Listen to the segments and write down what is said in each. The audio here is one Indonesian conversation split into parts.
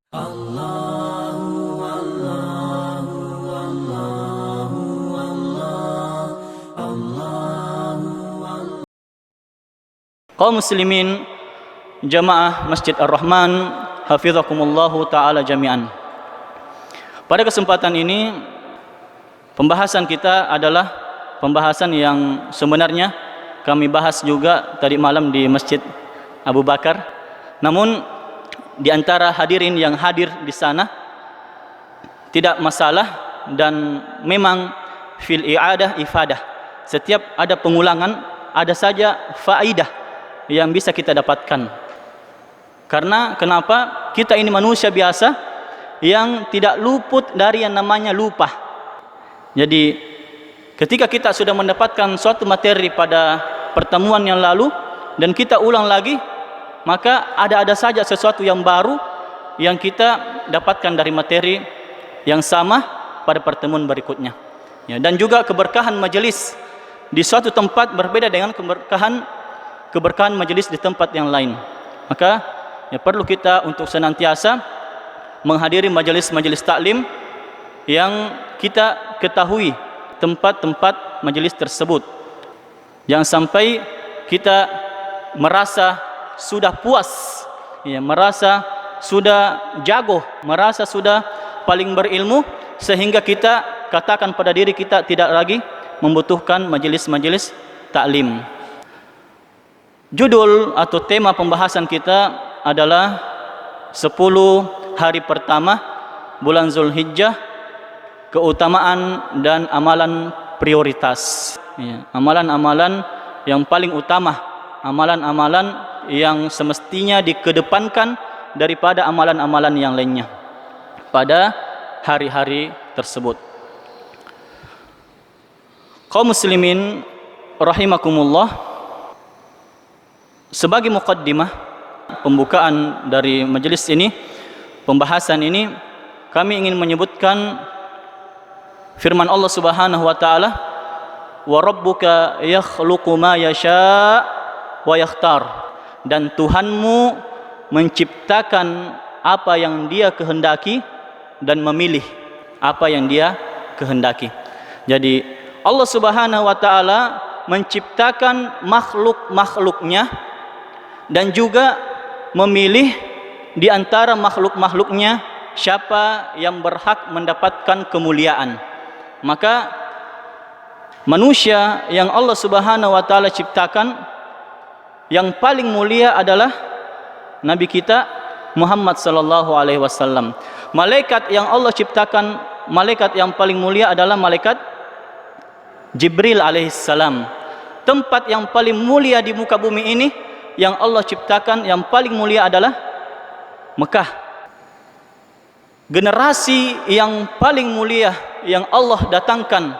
Kaum muslimin jamaah Masjid Ar-Rahman hafizakumullahu ta'ala jami'an. Pada kesempatan ini pembahasan kita adalah pembahasan yang sebenarnya kami bahas juga tadi malam di Masjid Abu Bakar. Namun di antara hadirin yang hadir di sana tidak masalah, dan memang fil i'adah ifadah. Setiap ada pengulangan ada saja faidah yang bisa kita dapatkan. Karena kenapa? Kita ini manusia biasa yang tidak luput dari yang namanya lupa. Jadi ketika kita sudah mendapatkan suatu materi pada pertemuan yang lalu dan kita ulang lagi, maka ada saja sesuatu yang baru yang kita dapatkan dari materi yang sama pada pertemuan berikutnya. Ya, dan juga keberkahan majelis di suatu tempat berbeda dengan keberkahan majelis di tempat yang lain. Maka ya, perlu kita untuk senantiasa menghadiri majelis-majelis taklim yang kita ketahui tempat-tempat majelis tersebut. Jangan sampai kita merasa sudah puas, ya, merasa sudah jago, merasa sudah paling berilmu, sehingga kita katakan pada diri kita tidak lagi membutuhkan majelis-majelis taklim. Judul atau tema pembahasan kita adalah 10 hari pertama bulan Zulhijjah, keutamaan dan amalan prioritas. Ya, amalan-amalan yang paling utama, amalan-amalan yang semestinya dikedepankan daripada amalan-amalan yang lainnya pada hari-hari tersebut. Kaum muslimin rahimakumullah, sebagai muqaddimah pembukaan dari majelis ini, pembahasan ini, kami ingin menyebutkan firman Allah Subhanahu wa taala, "Wa rabbuka yakhluqu ma yasha' wa yakhtar." Dan Tuhanmu menciptakan apa yang Dia kehendaki dan memilih apa yang Dia kehendaki. Jadi Allah Subhanahu wa taala menciptakan makhluk-makhluknya dan juga memilih di antara makhluk-makhluknya siapa yang berhak mendapatkan kemuliaan. Maka manusia yang Allah Subhanahu wa taala ciptakan yang paling mulia adalah Nabi kita Muhammad sallallahu alaihi wasallam. Malaikat yang Allah ciptakan, malaikat yang paling mulia adalah malaikat Jibril alaihissalam. Tempat yang paling mulia di muka bumi ini yang Allah ciptakan yang paling mulia adalah Mekah. Generasi yang paling mulia yang Allah datangkan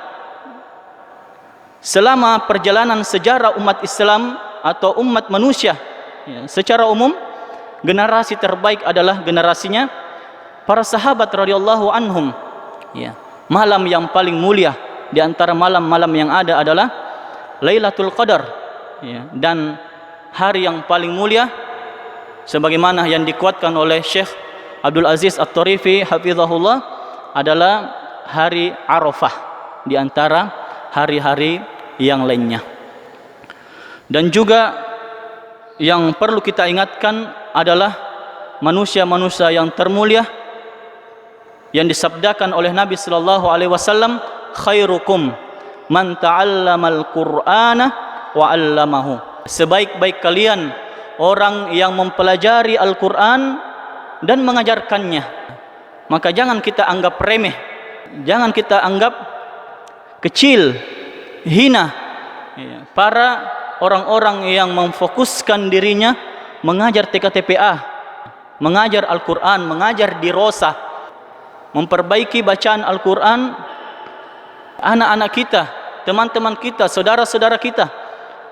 selama perjalanan sejarah umat Islam atau umat manusia, ya, secara umum, generasi terbaik adalah generasinya para sahabat radhiyallahu anhum. Ya, malam yang paling mulia di antara malam-malam yang ada adalah Lailatul Qadar, ya, dan hari yang paling mulia sebagaimana yang dikuatkan oleh Syekh Abdul Aziz At-Tarifi hafizahullah adalah hari Arafah di antara hari-hari yang lainnya. Dan juga yang perlu kita ingatkan adalah manusia-manusia yang termulia yang disabdakan oleh Nabi sallallahu alaihi wasallam, khairukum man ta'allamal Qur'ana wa 'allamahu. Sebaik-baik kalian orang yang mempelajari Al-Qur'an dan mengajarkannya. Maka jangan kita anggap remeh, jangan kita anggap kecil, hina para orang-orang yang memfokuskan dirinya mengajar TKTPA, mengajar Al-Qur'an, mengajar dirosah, memperbaiki bacaan Al-Qur'an anak-anak kita, teman-teman kita, saudara-saudara kita,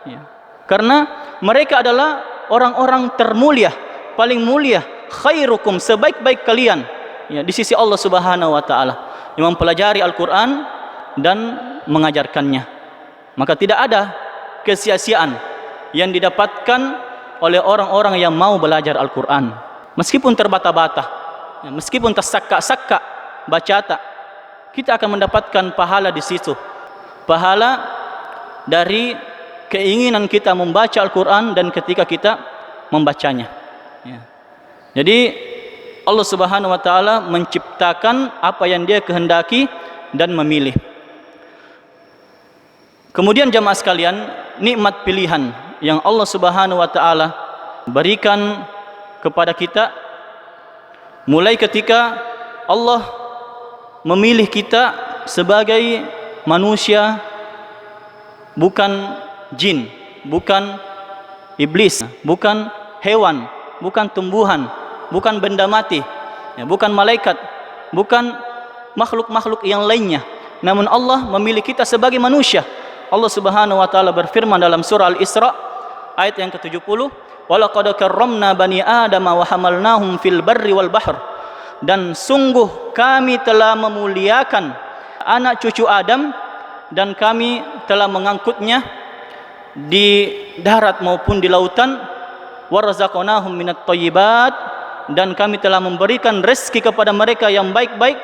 ya. Karena mereka adalah orang-orang termulia, paling mulia, khairukum, sebaik-baik kalian, ya, di sisi Allah Subhanahu wa taala, yang mempelajari Al-Qur'an dan mengajarkannya. Maka tidak ada kesia-siaan yang didapatkan oleh orang-orang yang mau belajar Al-Qur'an, meskipun terbata-bata, Ya, meskipun tersakka-sakka baca tak, kita akan mendapatkan pahala di situ. Pahala dari keinginan kita membaca Al-Quran dan ketika kita membacanya. Ya. Jadi Allah Subhanahu wa taala menciptakan apa yang Dia kehendaki dan memilih. Kemudian jamaah sekalian, nikmat pilihan yang Allah Subhanahu wa taala berikan kepada kita mulai ketika Allah memilih kita sebagai manusia, bukan jin, bukan iblis, bukan hewan, bukan tumbuhan, bukan benda mati, bukan malaikat, bukan makhluk-makhluk yang lainnya. Namun Allah memilih kita sebagai manusia. Allah Subhanahu wa taala berfirman dalam surah Al-Isra ayat yang ke-70, "Walaqad karramna bani Adam wa hamalnahum fil barri wal bahr." Dan sungguh kami telah memuliakan anak cucu Adam dan kami telah mengangkutnya di darat maupun di lautan. Warzaqnahum minat thayyibat, dan kami telah memberikan rezeki kepada mereka yang baik-baik.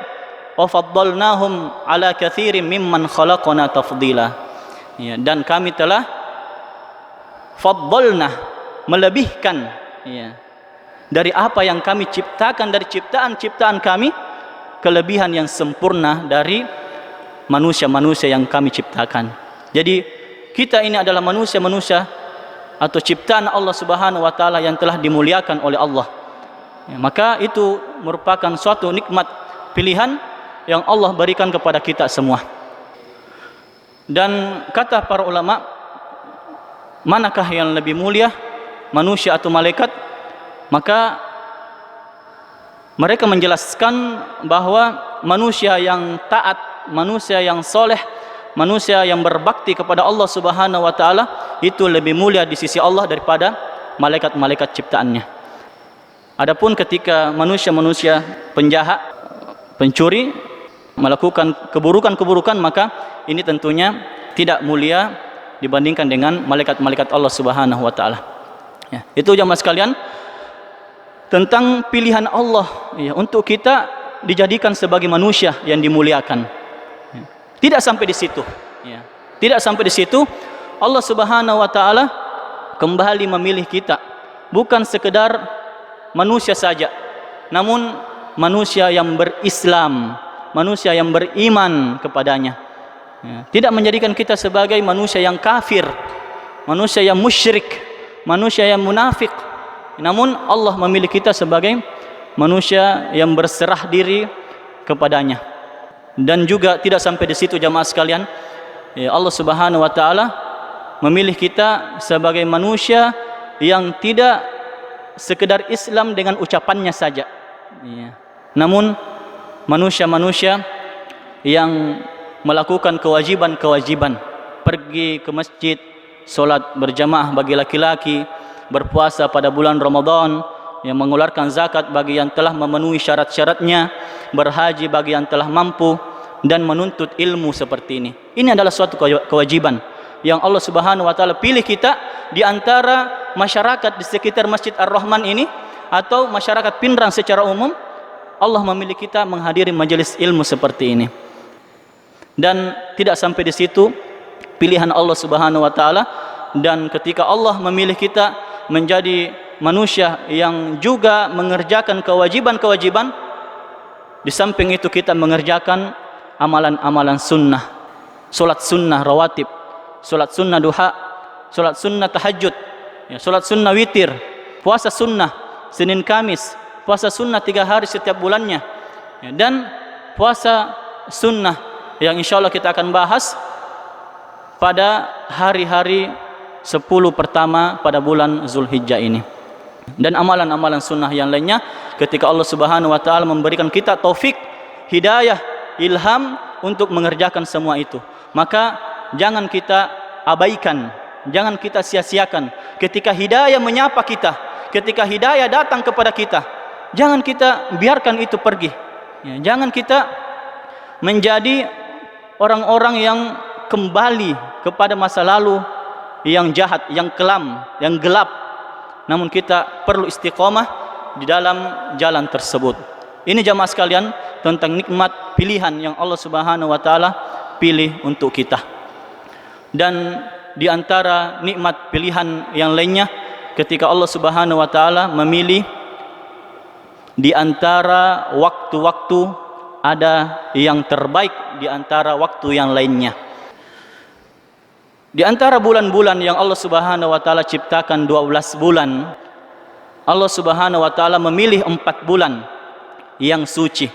Wa faddalnahum ala katsirin mimman khalaqna tafdila. Ya, dan kami telah faddalna, melebihkan, ya, dari apa yang kami ciptakan dari ciptaan-ciptaan kami, kelebihan yang sempurna dari manusia-manusia yang kami ciptakan. Jadi kita ini adalah manusia-manusia atau ciptaan Allah Subhanahu wa taala yang telah dimuliakan oleh Allah. Ya, maka itu merupakan suatu nikmat pilihan yang Allah berikan kepada kita semua. Dan kata para ulama, manakah yang lebih mulia, manusia atau malaikat? Maka mereka menjelaskan bahwa manusia yang taat, manusia yang soleh, manusia yang berbakti kepada Allah Subhanahu wa taala itu lebih mulia di sisi Allah daripada malaikat-malaikat ciptaannya. Adapun ketika manusia-manusia penjahat, pencuri, melakukan keburukan-keburukan, maka ini tentunya tidak mulia dibandingkan dengan malaikat-malaikat Allah Subhanahu wa taala. Ya, itu jamaah sekalian tentang pilihan Allah, ya, untuk kita dijadikan sebagai manusia yang dimuliakan. Ya. Tidak sampai di situ, ya. Tidak sampai di situ. Allah Subhanahu wa taala kembali memilih kita bukan sekedar manusia saja, namun manusia yang berislam, manusia yang beriman kepadanya. Ya. Tidak menjadikan kita sebagai manusia yang kafir, manusia yang musyrik, manusia yang munafik. Namun Allah memilih kita sebagai manusia yang berserah diri kepadanya. Dan juga tidak sampai di situ jamaah sekalian, ya, Allah Subhanahu wa taala memilih kita sebagai manusia yang tidak sekedar Islam dengan ucapannya saja, ya. Namun manusia-manusia yang melakukan kewajiban-kewajiban, pergi ke masjid, solat berjamaah bagi laki-laki, berpuasa pada bulan Ramadan, yang mengeluarkan zakat bagi yang telah memenuhi syarat-syaratnya, berhaji bagi yang telah mampu, dan menuntut ilmu seperti ini. Ini adalah suatu kewajiban yang Allah Subhanahu wa taala pilih kita di antara masyarakat di sekitar Masjid Ar-Rahman ini atau masyarakat Pindrang secara umum. Allah memilih kita menghadiri majelis ilmu seperti ini. Dan tidak sampai di situ pilihan Allah Subhanahu wa taala, dan ketika Allah memilih kita menjadi manusia yang juga mengerjakan kewajiban-kewajiban, di samping itu kita mengerjakan amalan-amalan sunnah, solat sunnah rawatib, solat sunnah duha, solat sunnah tahajud, ya, solat sunnah witir, puasa sunnah Senin Kamis, puasa sunnah 3 hari setiap bulannya, ya, dan puasa sunnah yang insya Allah kita akan bahas pada hari-hari 10 pertama pada bulan Zulhijjah ini. Dan amalan-amalan sunnah yang lainnya, ketika Allah Subhanahu wa taala memberikan kita taufik, hidayah, ilham untuk mengerjakan semua itu, maka jangan kita abaikan, jangan kita sia-siakan. Ketika hidayah menyapa kita, ketika hidayah datang kepada kita, jangan kita biarkan itu pergi, ya, jangan kita menjadi orang-orang yang kembali kepada masa lalu yang jahat, yang kelam, yang gelap. Namun kita perlu istiqomah di dalam jalan tersebut. Ini jamaah sekalian tentang nikmat pilihan yang Allah Subhanahu wa taala pilih untuk kita. Dan di antara nikmat pilihan yang lainnya, ketika Allah Subhanahu wa taala memilih di antara waktu-waktu ada yang terbaik di antara waktu yang lainnya. Di antara bulan-bulan yang Allah Subhanahu wa taala ciptakan 12 bulan, Allah Subhanahu wa taala memilih 4 bulan yang suci.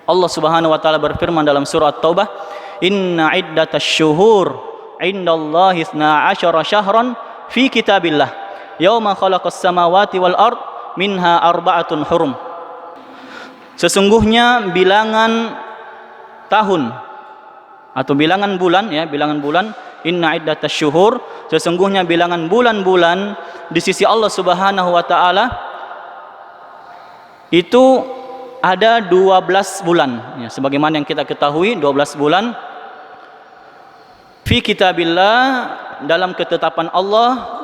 Allah Subhanahu wa taala berfirman dalam surah At-Taubah, "Inna iddatasy syuhur 'indallahi 12 syahran fi kitabillah yauma khalaqas samawati wal ard minha arba'atun hurum." Sesungguhnya bilangan tahun atau bilangan bulan, ya, bilangan bulan, inna iddatasy syuhur, sesungguhnya bilangan bulan-bulan di sisi Allah Subhanahu wa taala itu ada 12 bulan, ya, sebagaimana yang kita ketahui 12 bulan fi kitabillah, dalam ketetapan Allah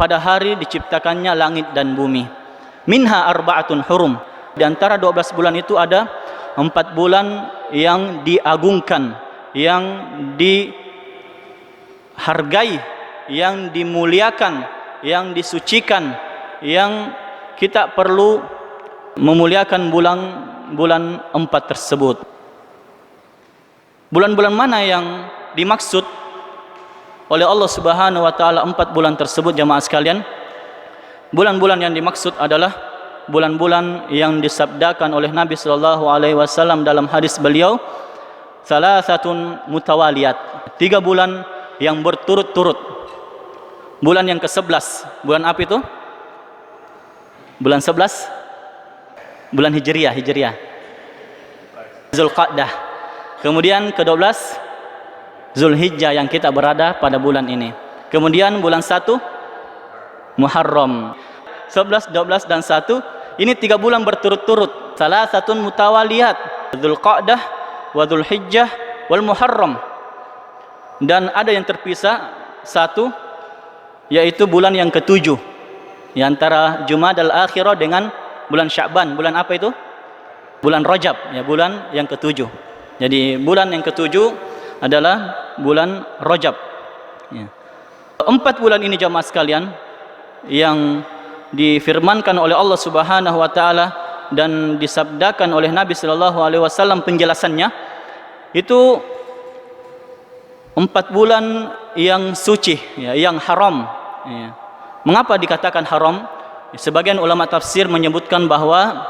pada hari diciptakannya langit dan bumi. Minha arba'atun hurum, di antara 12 bulan itu ada 4 bulan yang diagungkan, yang dihargai, yang dimuliakan, yang disucikan, yang kita perlu memuliakan bulan 4 tersebut. Bulan-bulan mana yang dimaksud oleh Allah Subhanahu wa taala 4 bulan tersebut jamaah sekalian? Bulan-bulan yang dimaksud adalah bulan-bulan yang disabdakan oleh Nabi sallallahu alaihi wasallam dalam hadis beliau, salasatun mutawaliyat, 3 bulan yang berturut-turut. Bulan yang ke-11, bulan apa itu? Bulan 11? Bulan Hijriah, Zulqa'dah. Kemudian ke-12 Zulhijjah, yang kita berada pada bulan ini. Kemudian bulan 1 Muharram. 11, 12 dan 1, ini 3 bulan berturut-turut. Salasatun mutawaliyat, Zulqa'dah wa Zulhijjah wal Muharram. Dan ada yang terpisah, 1 yaitu bulan yang ke-7, di antara Jumadal Akhirah dengan bulan Sya'ban. Bulan apa itu? Bulan Rajab, ya, bulan yang ke-7. Jadi bulan yang ke-7 adalah bulan Rajab, ya. 4 bulan ini jamaah sekalian yang difirmankan oleh Allah Subhanahu wa taala dan disabdakan oleh Nabi sallallahu alaihi wasallam penjelasannya, itu 4 bulan yang suci, ya, yang haram, ya. Mengapa dikatakan haram? Sebagian ulama tafsir menyebutkan bahwa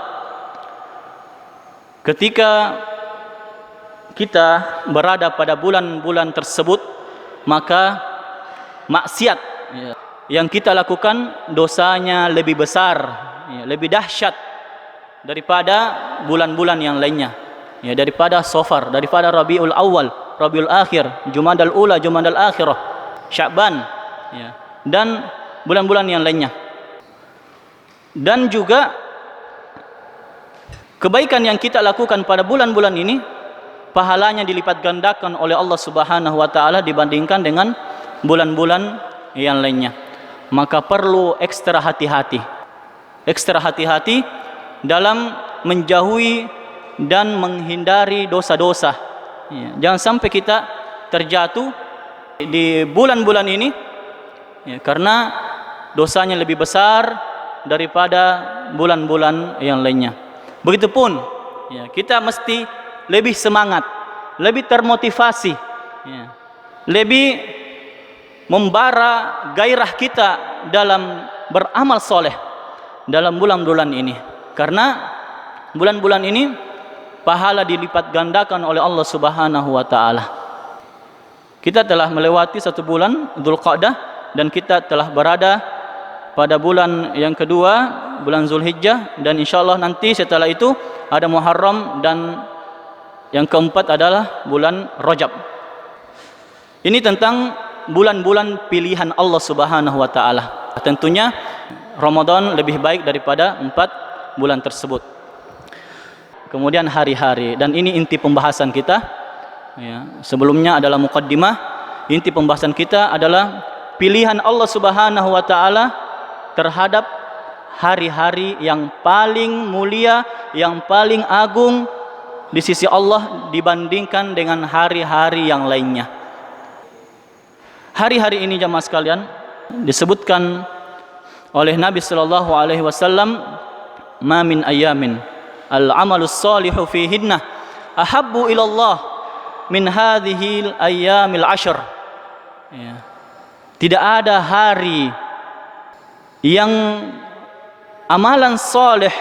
ketika kita berada pada bulan-bulan tersebut, maka maksiat, ya, yang kita lakukan dosanya lebih besar, ya, lebih dahsyat daripada bulan-bulan yang lainnya, ya, daripada Safar, daripada Rabiul Awal, Rabiul Akhir, Jumadal Ula, Jumadal Akhirah, Sya'ban, ya, dan bulan-bulan yang lainnya. Dan juga kebaikan yang kita lakukan pada bulan-bulan ini, pahalanya dilipat gandakan oleh Allah Subhanahu wa taala dibandingkan dengan bulan-bulan yang lainnya. Maka perlu ekstra hati-hati dalam menjauhi dan menghindari dosa-dosa, ya, jangan sampai kita terjatuh di bulan-bulan ini, ya, karena dosanya lebih besar daripada bulan-bulan yang lainnya. Begitupun, ya, kita mesti lebih semangat, lebih termotivasi, ya, lebih membara gairah kita dalam beramal soleh dalam bulan-bulan ini, karena bulan-bulan ini pahala dilipat gandakan oleh Allah Subhanahu wa taala. Kita telah melewati 1 bulan Dzulqa'dah dan kita telah berada pada bulan yang kedua, bulan Zulhijjah, dan insyaallah nanti setelah itu ada Muharram, dan yang keempat adalah bulan Rajab. Ini tentang bulan-bulan pilihan Allah Subhanahu wa taala. Tentunya Ramadan lebih baik daripada 4 bulan tersebut. Kemudian hari-hari, dan ini inti pembahasan kita, ya. Sebelumnya adalah muqaddimah. Inti pembahasan kita adalah pilihan Allah Subhanahu wa taala terhadap hari-hari yang paling mulia, yang paling agung di sisi Allah dibandingkan dengan hari-hari yang lainnya. Hari-hari ini jamaah sekalian disebutkan oleh Nabi sallallahu alaihi wasallam, "Ma min ayamin al-amalus salihu fihinna ahabbu ila Allah min hadhil ayyamil ashr." Ya. Tidak ada hari yang amalan saleh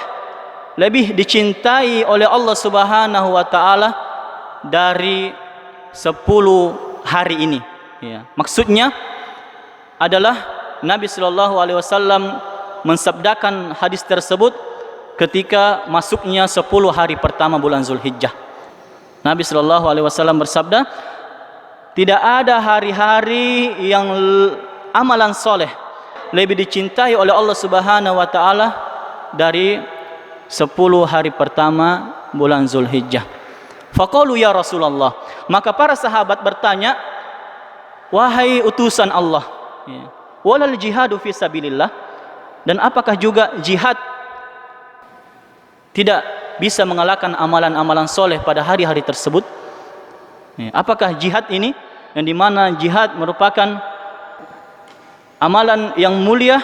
lebih dicintai oleh Allah Subhanahu wa taala dari 10 hari ini. Ya. Maksudnya adalah Nabi sallallahu alaihi wasallam mensabdakan hadis tersebut ketika masuknya 10 hari pertama bulan Zulhijjah. Nabi sallallahu alaihi wasallam bersabda, tidak ada hari-hari yang amalan soleh lebih dicintai oleh Allah Subhanahu wa taala dari 10 hari pertama bulan Zulhijjah. Faqalu ya Rasulullah, maka para sahabat bertanya, wahai utusan Allah, walal jihadu fi sabilillah, dan apakah juga jihad tidak bisa mengalahkan amalan-amalan soleh pada hari-hari tersebut? Apakah jihad ini, yang dimana jihad merupakan amalan yang mulia,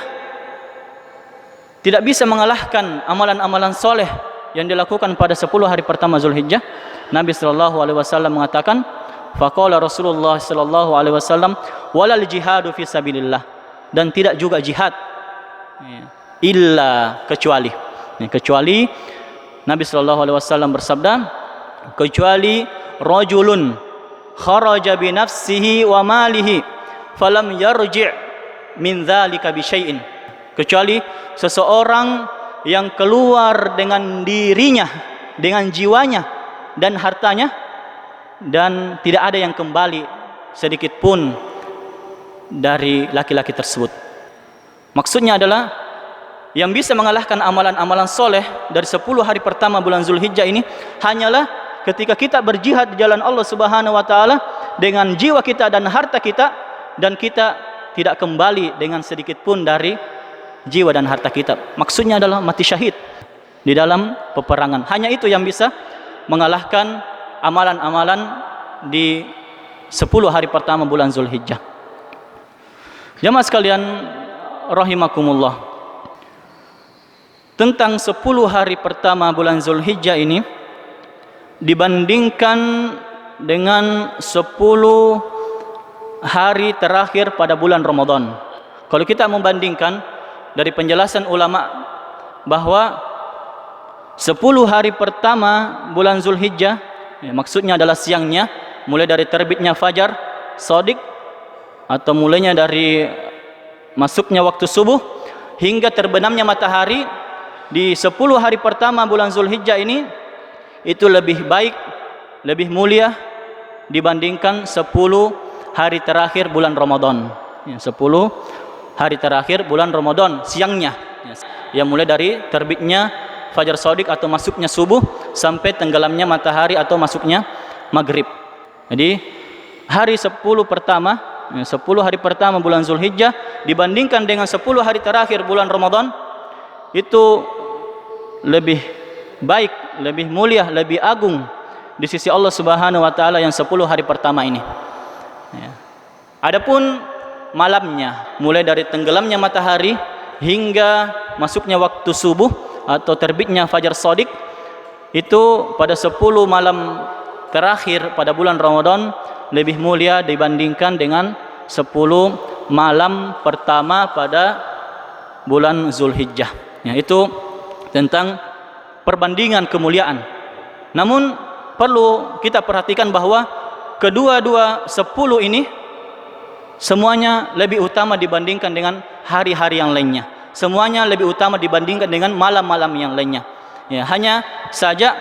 tidak bisa mengalahkan amalan-amalan soleh yang dilakukan pada 10 hari pertama Zulhijjah? Nabi sallallahu alaihi wasallam mengatakan, faqala Rasulullah sallallahu alaihi wasallam, walal jihadu fi sabilillah, dan tidak juga jihad illa kecuali Nabi sallallahu alaihi wasallam bersabda, kecuali rajulun kharaja bi nafsihi wa malihi falam yarji' min dzalika bi syai'in, kecuali seseorang yang keluar dengan dirinya, dengan jiwanya dan hartanya, dan tidak ada yang kembali sedikit pun dari laki-laki tersebut. Maksudnya adalah yang bisa mengalahkan amalan-amalan soleh dari 10 hari pertama bulan Zulhijjah ini hanyalah ketika kita berjihad di jalan Allah Subhanahu wa taala dengan jiwa kita dan harta kita, dan kita tidak kembali dengan sedikit pun dari jiwa dan harta kita. Maksudnya adalah mati syahid di dalam peperangan. Hanya itu yang bisa mengalahkan amalan-amalan di 10 hari pertama bulan Zulhijjah. Jamaah sekalian rahimakumullah, tentang 10 hari pertama bulan Zulhijjah ini dibandingkan dengan 10 hari terakhir pada bulan Ramadan. Kalau kita membandingkan dari penjelasan ulama bahwa 10 hari pertama bulan Zulhijjah, maksudnya adalah siangnya, mulai dari terbitnya fajar shadiq atau mulainya dari masuknya waktu subuh hingga terbenamnya matahari di 10 hari pertama bulan Zulhijjah ini, itu lebih baik, lebih mulia dibandingkan 10 hari terakhir bulan Ramadan. 10 hari terakhir bulan Ramadan siangnya, yang mulai dari terbitnya fajar shadiq atau masuknya subuh sampai tenggelamnya matahari atau masuknya maghrib. Jadi hari 10 pertama, 10 hari pertama bulan Zulhijjah dibandingkan dengan 10 hari terakhir bulan Ramadan, itu lebih baik, lebih mulia, lebih agung di sisi Allah Subhanahu wa taala yang 10 hari pertama ini. Adapun malamnya, mulai dari tenggelamnya matahari hingga masuknya waktu subuh atau terbitnya fajar shadiq, itu pada 10 malam terakhir pada bulan Ramadan lebih mulia dibandingkan dengan 10 malam pertama pada bulan Zulhijjah. Itu tentang perbandingan kemuliaan. Namun perlu kita perhatikan bahwa kedua-dua 10 ini semuanya lebih utama dibandingkan dengan hari-hari yang lainnya. Semuanya lebih utama dibandingkan dengan malam-malam yang lainnya. Hanya saja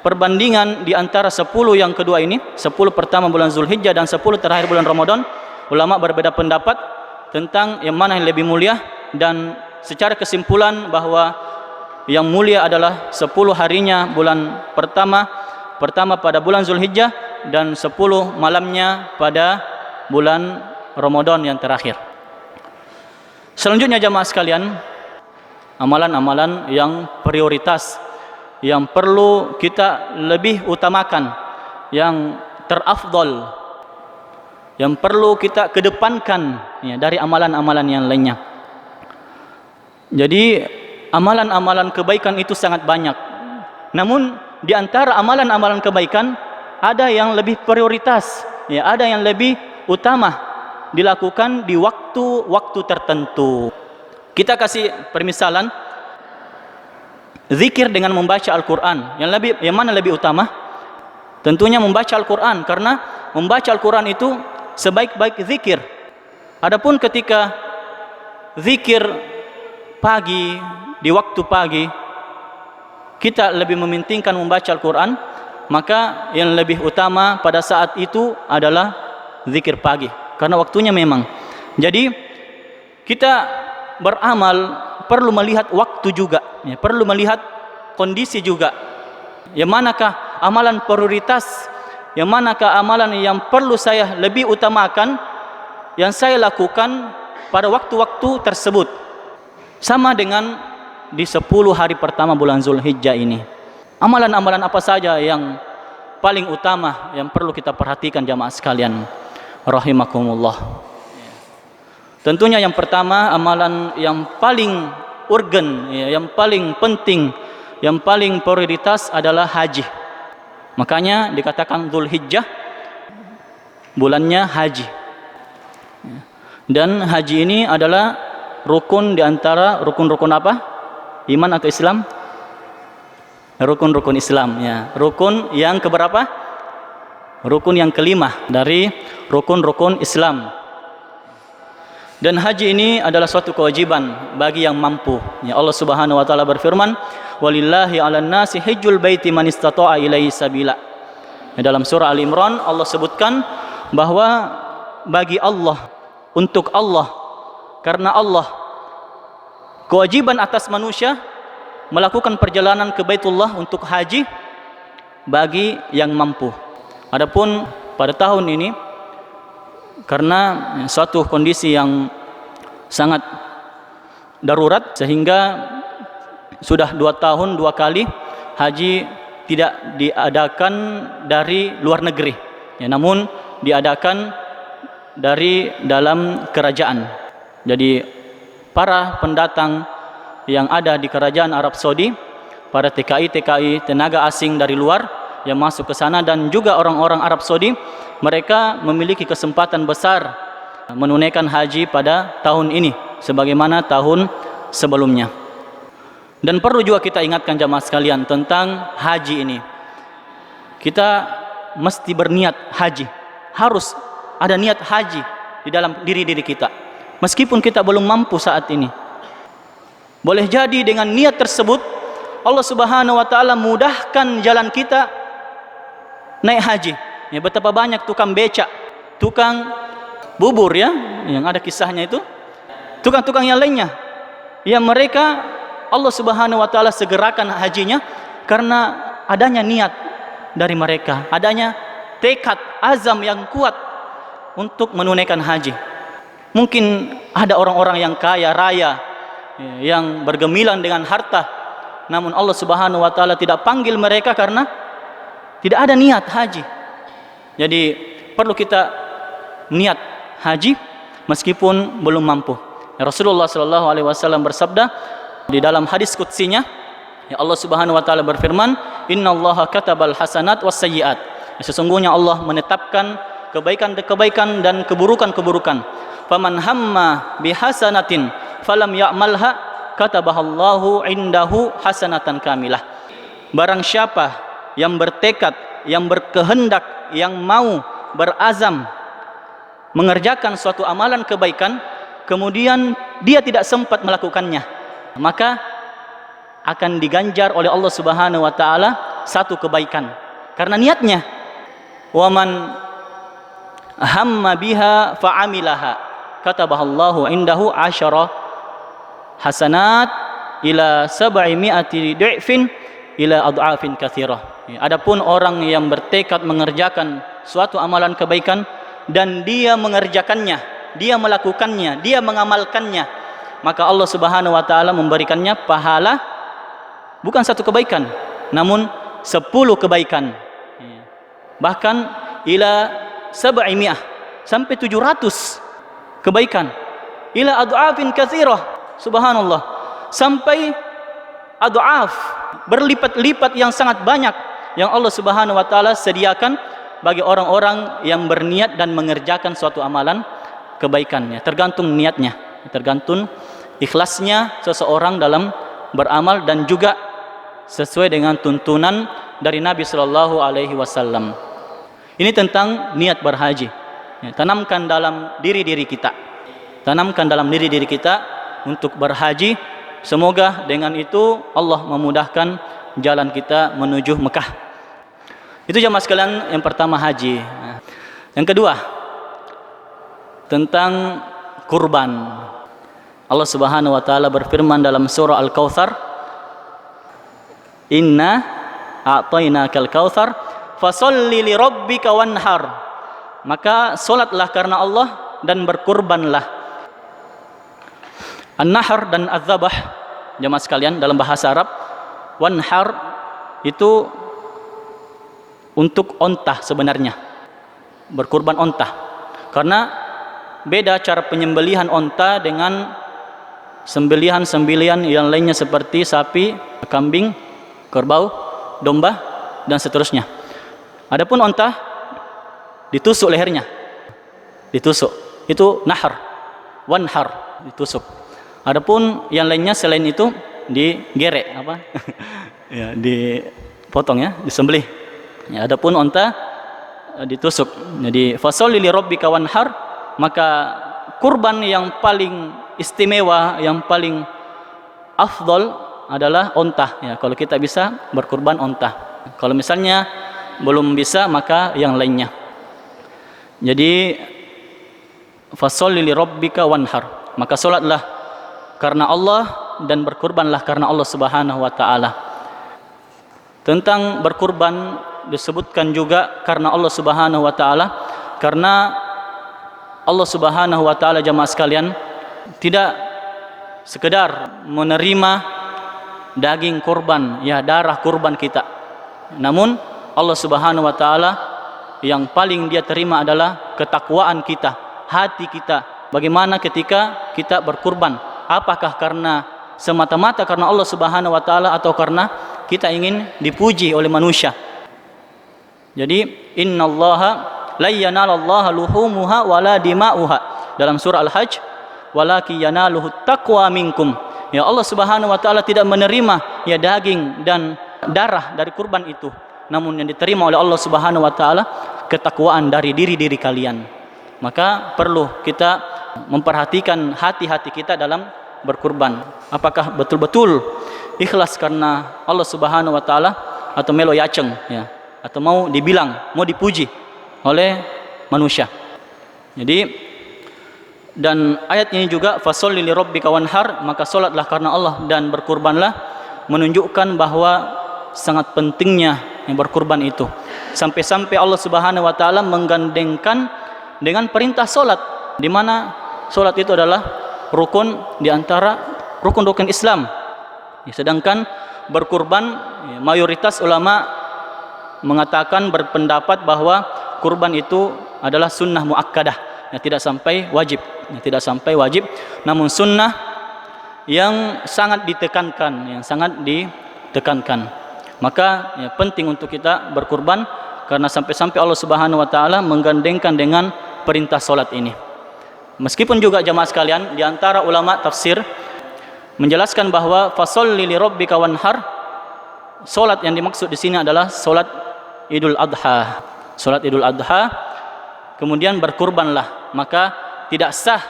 perbandingan di antara 10 yang kedua ini, 10 pertama bulan Zulhijjah dan 10 terakhir bulan Ramadan, ulama berbeda pendapat tentang yang mana yang lebih mulia, dan secara kesimpulan bahwa yang mulia adalah 10 harinya bulan pertama pada bulan Zulhijjah dan 10 malamnya pada bulan Ramadan yang terakhir. Selanjutnya jamaah sekalian, amalan-amalan yang prioritas, yang perlu kita lebih utamakan, yang terafdol, yang perlu kita kedepankan ya, dari amalan-amalan yang lainnya. Jadi amalan-amalan kebaikan itu sangat banyak. Namun di antara amalan-amalan kebaikan ada yang lebih prioritas, ya, ada yang lebih utama dilakukan di waktu-waktu tertentu. Kita kasih permisalan, zikir dengan membaca Al-Quran, yang mana lebih utama? Tentunya membaca Al-Quran, karena membaca Al-Quran itu sebaik-baik zikir. Adapun ketika zikir pagi, di waktu pagi, kita lebih mementingkan membaca Al-Quran, maka yang lebih utama pada saat itu adalah zikir pagi, karena waktunya memang. Jadi kita beramal perlu melihat waktu juga, ya, perlu melihat kondisi juga. Yang manakah amalan prioritas, yang manakah amalan yang perlu saya lebih utamakan, yang saya lakukan pada waktu-waktu tersebut. Sama dengan di 10 hari pertama bulan Zulhijjah ini. Amalan-amalan apa saja yang paling utama yang perlu kita perhatikan jamaah sekalian rahimakumullah? Tentunya yang pertama, amalan yang paling urgen, ya, yang paling penting, yang paling prioritas adalah haji. Makanya dikatakan Zulhijjah bulannya haji. Dan haji ini adalah rukun di antara rukun-rukun apa? Iman atau Islam? Rukun-rukun Islam, ya. Rukun yang keberapa? Rukun yang kelima dari rukun-rukun Islam. Dan haji ini adalah suatu kewajiban bagi yang mampu. Ya, Allah Subhanahu wa taala berfirman, "Walillahi 'alan nasi hajjul baiti man istata'a ilaihi sabila." Ya, dalam surah Al-Imran Allah sebutkan bahwa bagi Allah, untuk Allah, karena Allah, kewajiban atas manusia melakukan perjalanan ke Baitullah untuk haji bagi yang mampu. Adapun pada tahun ini, karena suatu kondisi yang sangat darurat, sehingga sudah 2 tahun 2 kali haji tidak diadakan dari luar negeri, ya, namun diadakan dari dalam kerajaan. Jadi para pendatang yang ada di kerajaan Arab Saudi, para TKI, tenaga asing dari luar yang masuk ke sana, dan juga orang-orang Arab Saudi, mereka memiliki kesempatan besar menunaikan haji pada tahun ini sebagaimana tahun sebelumnya. Dan perlu juga kita ingatkan jamaah sekalian tentang haji ini. Kita mesti berniat haji. Harus ada niat haji di dalam diri kita. Meskipun kita belum mampu saat ini. Boleh jadi dengan niat tersebut Allah Subhanahu wa taala mudahkan jalan kita naik haji. Ya, betapa banyak tukang becak, tukang bubur, ya, yang ada kisahnya itu, tukang-tukang yang lainnya, yang mereka Allah Subhanahu wa taala segerakan hajinya karena adanya niat dari mereka, adanya tekad azam yang kuat untuk menunaikan haji. Mungkin ada orang-orang yang kaya raya, yang bergemilang dengan harta, namun Allah Subhanahu wa taala tidak panggil mereka karena tidak ada niat haji. Jadi perlu kita niat haji meskipun belum mampu. Rasulullah sallallahu alaihi wasallam bersabda di dalam hadis qudsinya, ya, Allah Subhanahu wa taala berfirman, "Innallaha katabal hasanat was sayyiat." Sesungguhnya Allah menetapkan kebaikan-kebaikan dan keburukan-keburukan. Faman hamma bihasanatin falam ya'malha katabahallahu indahu hasanatan kamilah. Barang siapa yang bertekad, yang berkehendak, yang mau berazam mengerjakan suatu amalan kebaikan, kemudian dia tidak sempat melakukannya, maka akan diganjar oleh Allah Subhanahu wa taala satu kebaikan karena niatnya. Waman hamma biha fa'amilaha katabahallahu indahu asyara hasanat ila 700 du'fin ila ad'afin katsirah. Adapun orang yang bertekad mengerjakan suatu amalan kebaikan dan dia mengerjakannya, dia melakukannya, dia mengamalkannya, maka Allah Subhanahu wa taala memberikannya pahala bukan satu kebaikan, namun 10 kebaikan. Bahkan ila 700 sampai 700 kebaikan. Ila ad'afin katsirah, subhanallah, sampai ad'af, berlipat-lipat yang sangat banyak yang Allah Subhanahu wa taala sediakan bagi orang-orang yang berniat dan mengerjakan suatu amalan kebaikannya. Tergantung niatnya, tergantung ikhlasnya seseorang dalam beramal dan juga sesuai dengan tuntunan dari Nabi sallallahu alaihi wasallam. Ini tentang niat berhaji. Tanamkan dalam diri-diri kita. Tanamkan dalam diri-diri kita untuk berhaji. Semoga dengan itu Allah memudahkan jalan kita menuju Mekah. Itu jamaah sekalian yang pertama, haji. Yang kedua, tentang kurban. Allah Subhanahu wa taala berfirman dalam surah Al-Kautsar, "Inna a'tainakal kautsar fasholli li rabbika wanhar." Maka solatlah karena Allah dan berkurbanlah. An-nahr dan az-zabah, jemaah sekalian, dalam bahasa Arab, wanhar itu untuk onta sebenarnya, berkurban onta. Karena beda cara penyembelihan onta dengan sembelihan-sembelihan yang lainnya seperti sapi, kambing, kerbau, domba, dan seterusnya. Adapun onta ditusuk lehernya, ditusuk, itu nahar, wanhar, ditusuk. Adapun yang lainnya selain itu digerek, apa? Ya, dipotong ya, disembelih. Ya, adapun onta ditusuk. Jadi fasholli li rabbika wanhar, maka kurban yang paling istimewa, yang paling afdol adalah onta. Ya, kalau kita bisa berkurban onta. Kalau misalnya belum bisa, maka yang lainnya. Jadi fasholli li rabbika wanhar, maka salatlah karena Allah dan berkurbanlah karena Allah Subhanahu wa taala. Tentang berkurban disebutkan juga karena Allah Subhanahu wa taala, karena Allah Subhanahu wa taala, jamaah sekalian, tidak sekedar menerima daging kurban, ya, darah kurban kita. Namun Allah Subhanahu wa taala yang paling dia terima adalah ketakwaan kita, hati kita. Bagaimana ketika kita berkurban? Apakah karena semata-mata karena Allah Subhanahu wa taala atau karena kita ingin dipuji oleh manusia? Jadi innallaha la yanalallaha luhumuha wala dima'uha, dalam surah Al-Hajj, walaki yanaluhu taqwa minkum. Ya, Allah Subhanahu wa taala tidak menerima ya daging dan darah dari kurban itu, namun yang diterima oleh Allah Subhanahu wa taala ketakwaan dari diri-diri kalian. Maka perlu kita memperhatikan hati-hati kita dalam berkurban. Apakah betul-betul ikhlas karena Allah Subhanahu wa taala atau melo yaceng, ya, atau mau dibilang, mau dipuji oleh manusia. Jadi, dan ayat ini juga fasholli li rabbika wanhar, maka salatlah karena Allah dan berkurbanlah, menunjukkan bahwa sangat pentingnya yang berkurban itu. Sampai-sampai Allah Subhanahu wa taala menggandengkan dengan perintah salat, di mana salat itu adalah rukun di antara rukun-rukun Islam. Sedangkan berkurban, mayoritas ulama mengatakan, berpendapat bahwa kurban itu adalah sunnah muakkadah, yang tidak sampai wajib, yang tidak sampai wajib, namun sunnah yang sangat ditekankan, yang sangat ditekankan. Maka ya, penting untuk kita berkurban karena sampai-sampai Allah Subhanahu wa taala menggandengkan dengan perintah salat ini. Meskipun juga jamaah sekalian, di antara ulama tafsir menjelaskan bahwa fasholli li rabbika wanhar, salat yang dimaksud di sini adalah salat Idul Adha. Salat Idul Adha, kemudian berkurbanlah, maka tidak sah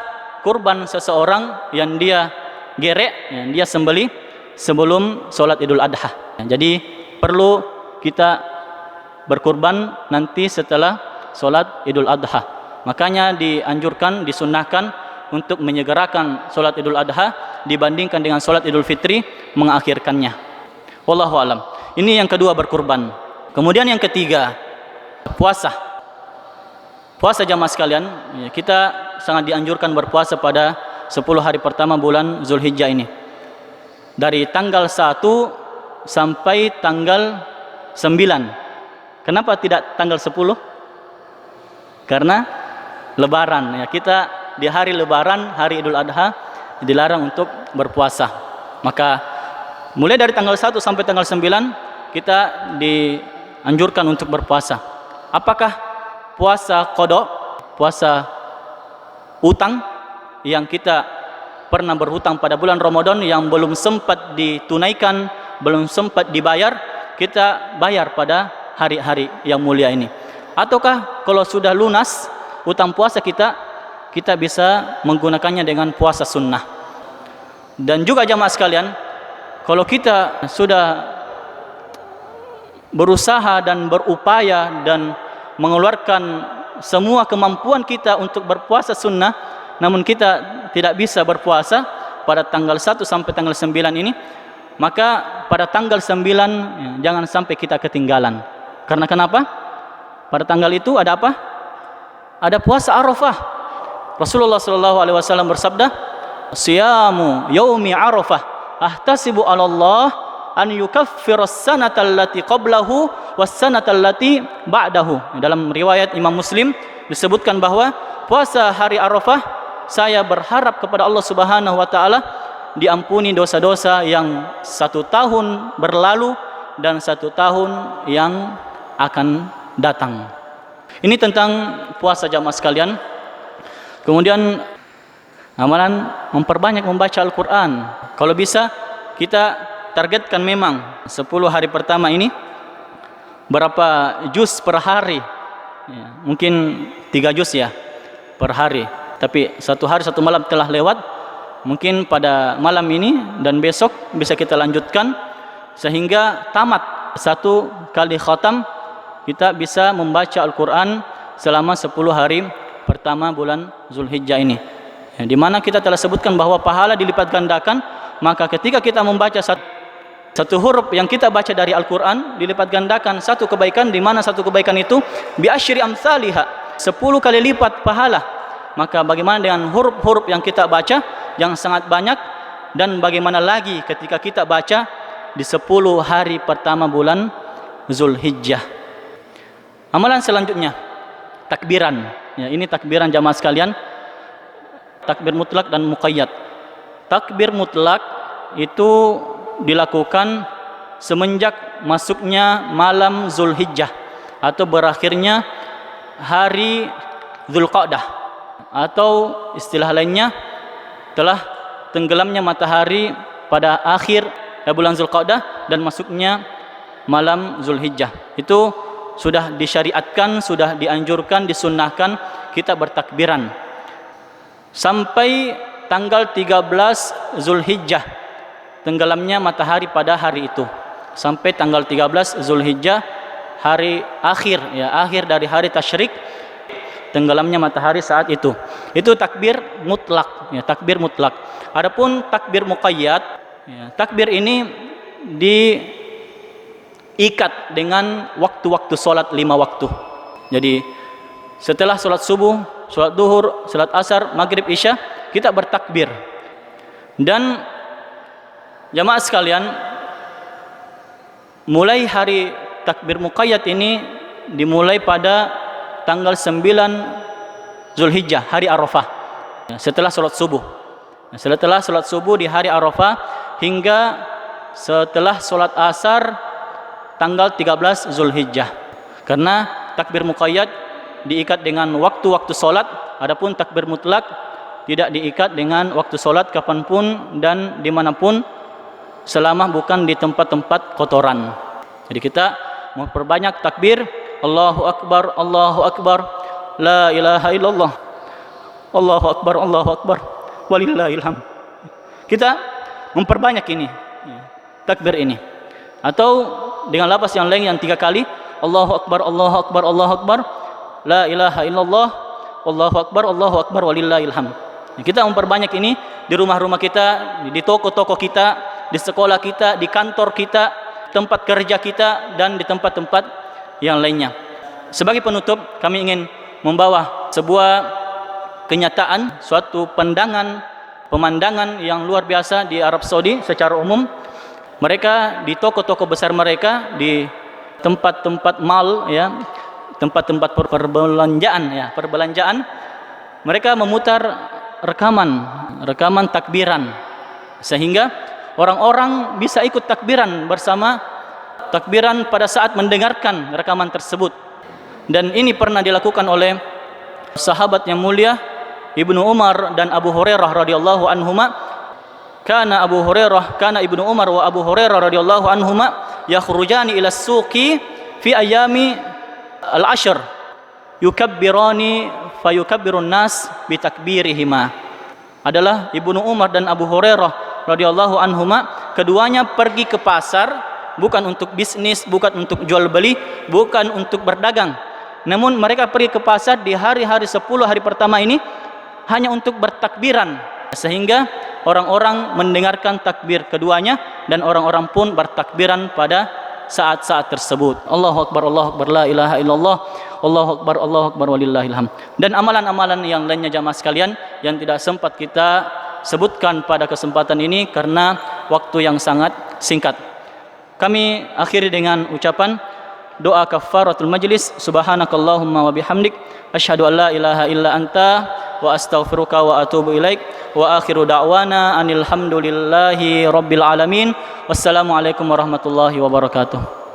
kurban seseorang yang dia gerek, yang dia sembelih sebelum salat Idul Adha. Jadi perlu kita berkurban nanti setelah salat Idul Adha. Makanya dianjurkan, disunnahkan untuk menyegerakan salat Idul Adha dibandingkan dengan salat Idul Fitri mengakhirkannya. Wallahu alam. Ini yang kedua, berkurban. Kemudian yang ketiga, puasa. Puasa jamaah sekalian, kita sangat dianjurkan berpuasa pada 10 hari pertama bulan Zulhijjah ini. Dari tanggal 1 sampai tanggal 9. Kenapa tidak tanggal 10? Karena lebaran ya. Kita di hari lebaran, hari Idul Adha dilarang untuk berpuasa. Maka mulai dari tanggal 1 sampai tanggal 9 kita dianjurkan untuk berpuasa. Apakah puasa qada, puasa utang yang kita pernah berhutang pada bulan Ramadan yang belum sempat ditunaikan, belum sempat dibayar, kita bayar pada hari-hari yang mulia ini? Ataukah kalau sudah lunas hutang puasa kita bisa menggunakannya dengan puasa sunnah? Dan juga jamaah sekalian, kalau kita sudah berusaha dan berupaya dan mengeluarkan semua kemampuan kita untuk berpuasa sunnah, namun kita tidak bisa berpuasa pada tanggal 1 sampai tanggal 9 ini, maka pada tanggal 9 ya, jangan sampai kita ketinggalan. Karena kenapa? Pada tanggal itu ada apa? Ada puasa Arafah. Rasulullah SAW bersabda, "Siyamu yaumi Arafah ahtasibu 'ala Allah an yukaffira as-sanata allati qablahu was-sanata allati ba'dahu." Dalam riwayat Imam Muslim disebutkan bahwa puasa hari Arafah, saya berharap kepada Allah Subhanahu wa taala diampuni dosa-dosa yang 1 tahun berlalu dan 1 tahun yang akan datang. Ini tentang puasa jamaah sekalian. Kemudian amalan memperbanyak membaca Al-Quran. Kalau bisa kita targetkan memang 10 hari pertama ini berapa juz per hari ya, mungkin 3 juz ya per hari. Tapi 1 hari 1 malam telah lewat, mungkin pada malam ini dan besok bisa kita lanjutkan sehingga tamat 1 kali khatam. Kita bisa membaca Al-Quran selama 10 hari pertama bulan Zulhijjah ini ya, di mana kita telah sebutkan bahwa pahala dilipat gandakan. Maka ketika kita membaca satu huruf yang kita baca dari Al-Quran, dilipat gandakan 1 kebaikan, di mana 1 kebaikan itu bi asyri amsalihha, 10 kali lipat pahala. Maka bagaimana dengan huruf-huruf yang kita baca yang sangat banyak, dan bagaimana lagi ketika kita baca di 10 hari pertama bulan Zulhijjah. Amalan selanjutnya takbiran ya, ini takbiran jamaah sekalian, takbir mutlak dan muqayyad. Takbir mutlak itu dilakukan semenjak masuknya malam Zulhijjah atau berakhirnya hari Dzulqa'dah, atau istilah lainnya telah tenggelamnya matahari pada akhir bulan Dzulqa'dah dan masuknya malam Zulhijjah. Itu sudah disyariatkan, sudah dianjurkan, disunnahkan kita bertakbiran sampai tanggal 13 Zulhijjah, tenggelamnya matahari pada hari itu. Sampai tanggal 13 Zulhijjah, hari akhir ya, akhir dari hari tasyrik, tenggelamnya matahari saat itu. Itu takbir mutlak ya, takbir mutlak. Adapun takbir muqayyad ya, takbir ini diikat dengan waktu-waktu salat 5 waktu. Jadi setelah salat subuh, salat duhur, salat asar, maghrib, isya, kita bertakbir. Dan jamaah sekalian, mulai hari takbir muqayyad ini dimulai pada tanggal 9 Zulhijjah, hari Arafah, setelah salat subuh. Setelah salat subuh di hari Arafah hingga setelah salat asar tanggal 13 Zulhijjah. Karena takbir muqayyad diikat dengan waktu-waktu salat, adapun takbir mutlak tidak diikat dengan waktu salat kapanpun dan dimanapun selama bukan di tempat-tempat kotoran. Jadi kita memperbanyak takbir, Allahu Akbar, Allahu Akbar, La ilaha illallah, Allahu Akbar, Allahu Akbar, walillahil hamd. Kita memperbanyak ini takbir ini. Atau dengan lafaz yang lain yang 3 kali, Allahu Akbar, Allahu Akbar, Allahu Akbar, La ilaha illallah, Allahu Akbar, Allahu Akbar, walillahil hamd. Kita memperbanyak ini di rumah-rumah kita, di toko-toko kita, di sekolah kita, di kantor kita, tempat kerja kita, dan di tempat-tempat yang lainnya. Sebagai penutup, kami ingin membawa sebuah kenyataan, suatu pandangan pemandangan yang luar biasa di Arab Saudi secara umum. Mereka di toko-toko besar mereka, di tempat-tempat mall ya, tempat-tempat perbelanjaan, mereka memutar rekaman takbiran, sehingga orang-orang bisa ikut takbiran bersama takbiran pada saat mendengarkan rekaman tersebut. Dan ini pernah dilakukan oleh sahabat yang mulia Ibnu Umar dan Abu Hurairah radhiyallahu anhuma. Kana Ibnu Umar wa Abu Hurairah radhiyallahu anhuma yakhrujani ila as-suqi fi ayami al-ashr yukabbirani fayukabbirun nas bitakbirihima. Adalah Ibnu Umar dan Abu Hurairah radhiyallahu anhuma, keduanya pergi ke pasar bukan untuk bisnis, bukan untuk jual beli, bukan untuk berdagang. Namun mereka pergi ke pasar di hari-hari 10 hari pertama ini hanya untuk bertakbiran, sehingga orang-orang mendengarkan takbir keduanya dan orang-orang pun bertakbiran pada saat-saat tersebut. Allahu Akbar, Allahu Akbar, la ilaha illallah, Allahu Akbar walillahil hamd. Dan amalan-amalan yang lainnya jamaah sekalian yang tidak sempat kita sebutkan pada kesempatan ini karena waktu yang sangat singkat. Kami akhiri dengan ucapan doa kafaratul majlis. Subhanakallahumma wa bihamdik asyhadu an la ilaha illa anta wa astaghfiruka wa atubu ilaik. Wa akhiru da'wana anil hamdulillahi rabbil alamin. Wassalamualaikum warahmatullahi wabarakatuh.